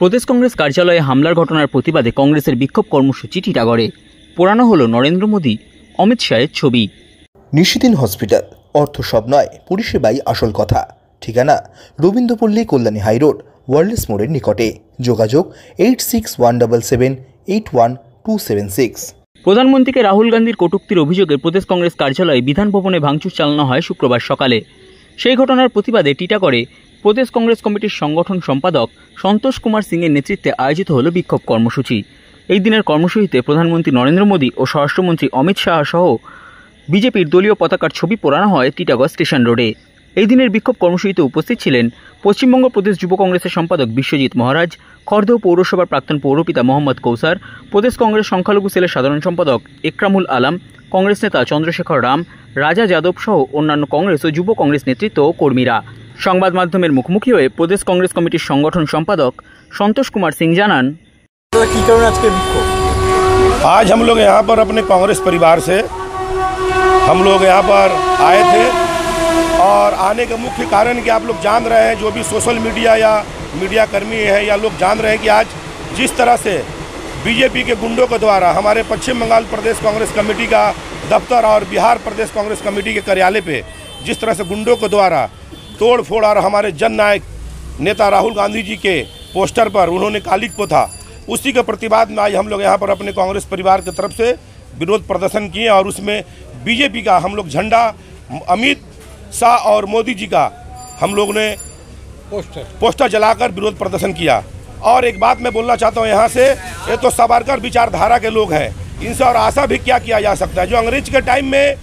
প্রদেশ কংগ্রেস কার্যালয়ে হামলার ঘটনার প্রতিবাদে কংগ্রেসের বিক্ষোভ কর্মসূচি টিটাগড়ে। পোড়ানো হলো নরেন্দ্র মোদী, অমিত শাহের ছবি। নিশিদিন হসপিটাল, অর্থ সব নয়, পরিষেবাই আসল কথা। ঠিকানা রবীন্দ্রপল্লী, কল্যাণী হাইরোড, ওয়ার্ল্ডস মোড়ের নিকটে। যোগাযোগ 8617781276। প্রধানমন্ত্রীকে রাহুল গান্ধীর কটূক্তির অভিযোগে প্রদেশ কংগ্রেস কার্যালয়ে বিধান ভবনে ভাঙচুর চালানো হয় শুক্রবার সকালে। সেই ঘটনার প্রতিবাদে টিটাগড়ে প্রদেশ কংগ্রেস কমিটির সংগঠন সম্পাদক সন্তোষ কুমার সিংয়ের নেতৃত্বে আয়োজিত হল বিক্ষোভ কর্মসূচি। এই দিনের কর্মসূচিতে প্রধানমন্ত্রী নরেন্দ্র মোদী ও স্বরাষ্ট্রমন্ত্রী অমিত শাহ সহ বিজেপির দলীয় পতাকার ছবি পোড়ানো হয় টিটাগড় স্টেশন রোডে। এই দিনের বিক্ষোভ কর্মসূচিতে উপস্থিত ছিলেন পশ্চিমবঙ্গ প্রদেশ যুব কংগ্রেসের সম্পাদক বিশ্বজিৎ মহারাজ, খড়দহ পৌরসভার প্রাক্তন পৌরপিতা মোহাম্মদ কৌসার, প্রদেশ কংগ্রেস সংখ্যালঘু সেলের সাধারণ সম্পাদক একরামুল আলম, কংগ্রেস নেতা চন্দ্রশেখর রাম, রাজা যাদব সহ অন্যান্য কংগ্রেস ও যুব কংগ্রেস নেতৃত্ব ও কর্মীরা। সংবাদ মাধ্যমের মুখোমুখি হয়ে প্রদেশ কংগ্রেস কমিটির সংগঠন সম্পাদক সন্তোষ কুমার সিং জানান, आज हम लोग यहाँ पर अपने कांग्रेस परिवार से हम लोग यहाँ पर आए थे और आने का मुख्य कारण कि आप लोग जान रहे हैं, जो भी सोशल मीडिया या मीडिया कर्मी हैं या लोग जान रहे हैं कि आज जिस तरह से बीजेपी के गुंडों के द्वारा हमारे पश्चिम बंगाल प्रदेश कांग्रेस कमेटी का दफ्तर और बिहार प्रदेश कांग्रेस कमेटी के कार्यालय पे जिस तरह से गुंडों के द्वारा तोड़ फोड़ और हमारे जननायक नेता राहुल गांधी जी के पोस्टर पर उन्होंने कालिक को था, उसी के प्रतिवाद में आज हम लोग यहाँ पर अपने कांग्रेस परिवार की तरफ से विरोध प्रदर्शन किए और उसमें बीजेपी का हम लोग झंडा, अमित शाह और मोदी जी का हम लोग ने पोस्टर जलाकर विरोध प्रदर्शन किया। और एक बात मैं बोलना चाहता हूँ यहाँ से, ये तो सावरकर विचारधारा के लोग हैं, इनसे और आशा भी क्या किया जा सकता है। जो अंग्रेज के टाइम में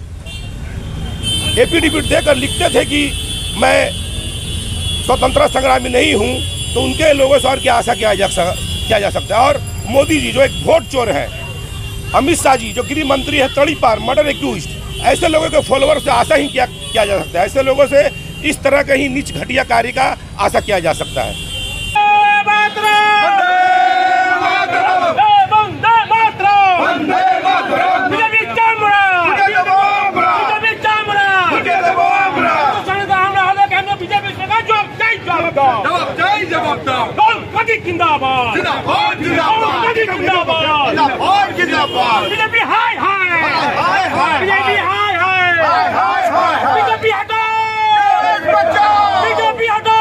एफिडेविट देकर लिखते थे कि मैं स्वतंत्रता संग्रामी नहीं हूँ, तो उनके लोगों से और क्या आशा किया जा सकता है। और मोदी जी जो एक वोट चोर है, अमित शाह जी जो गृह मंत्री है तड़ीपार मर्डर एक्यूज्ड, ऐसे लोगों के फॉलोअर से आशा ही क्या किया जा सकता है। ऐसे लोगों से इस तरह का ही नीच घटिया कार्य का आशा किया जा सकता है। जिंदाबाद जिंदाबाद जिंदाबाद जिंदाबाद जिंदाबाद बीजेपी हाय हाय हाय हाय बीजेपी हाय हाय हाय हाय बीजेपी हटो बचाओ बीजेपी हटो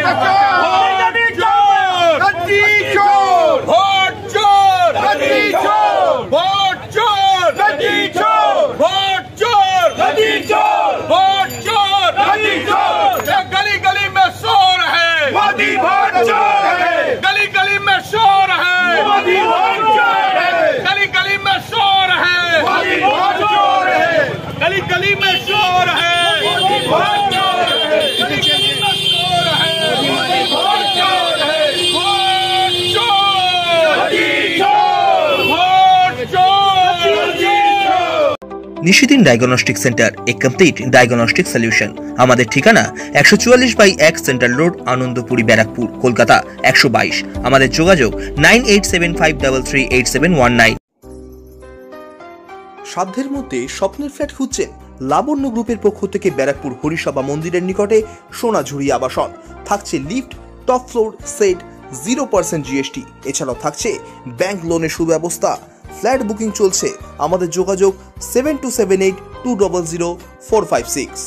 बचाओ बीजेपी चोर गद्दी चोर वोट चोर गद्दी चोर वोट चोर गद्दी चोर वोट चोर गद्दी चोर वोट चोर गद्दी चोर गली गली में शोर है मोदी वोट चोर है, गली गली में शोर है मोदी वोट चोर है, गली गली में शोर है मोदी वोट चोर है, गली गली में शोर है मोदी वोट चोर है, गली गली में शोर है मोदी वोट चोर है, वोट चोर मोदी चोर वोट चोर। নিশিদিন ডায়াগনস্টিক সেন্টার, এ কমপ্লিট ডায়াগনস্টিক সলিউশন। আমাদের ঠিকানা 144/1 সেন্ট্রাল রোড, আনন্দপুরি, ব্যারাকপুর, কলকাতা 122। আমাদের যোগাযোগ 9875338719। সাধ্যের মধ্যে স্বপ্নের ফ্ল্যাট খুঁজছেন? লাবণ্য গ্রুপের পক্ষ থেকে ব্যারাকপুর হরিসভা মন্দিরের নিকটে সোনাঝুরি আবাসন। থাকছে lift, top floor, set, 0% GST। এছাড়াও থাকছে ব্যাংক লোনের সুব্যবস্থা। ফ্ল্যাট বুকিং চলছে। আমাদের যোগাযোগ 7278200456।